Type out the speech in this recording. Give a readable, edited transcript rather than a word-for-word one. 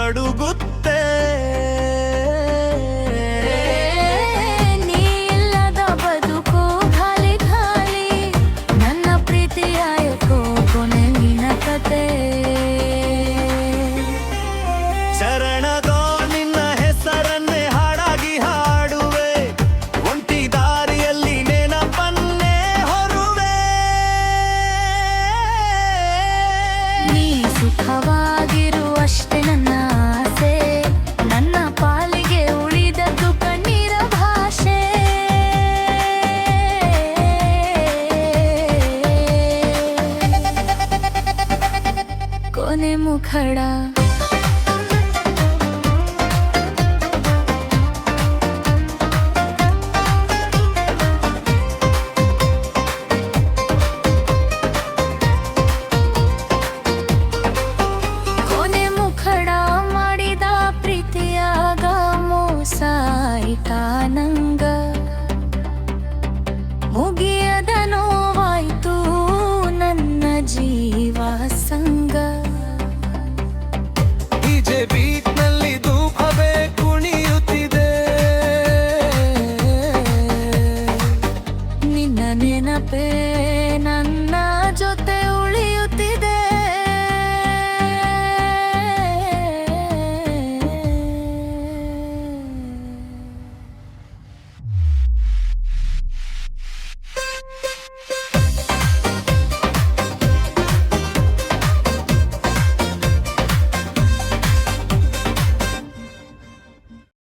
ನಡುಗುತ್ತೆ. ನೀ ಇಲ್ಲದ ಬದುಕು ಖಾಲಿ ಖಾಲಿ, ನನ್ನ ಪ್ರೀತಿಯಾಯಕೋ ಕೊನೆ ನಿನ್ನ ಕತೆ. ಶರಣದೋ ನಿನ್ನ ಹೆಸರನ್ನೇ ಹಾಡಾಗಿ ಹಾಡುವೆ, ಒಂಟಿ ದಾರಿಯಲ್ಲಿ ನೆನಪನ್ನೇ ಹೊರುವೆ. ನೀ ಸುಖವಾಗಿರುವಷ್ಟೇ ನನ್ನ ಆಸೆ, ನನ್ನ ಪಾಲಿಗೆ ಉಳಿದದ್ದು ಕಣ್ಣೀರ ಭಾಷೆ. ಕೊನೆ ಮುಖಡ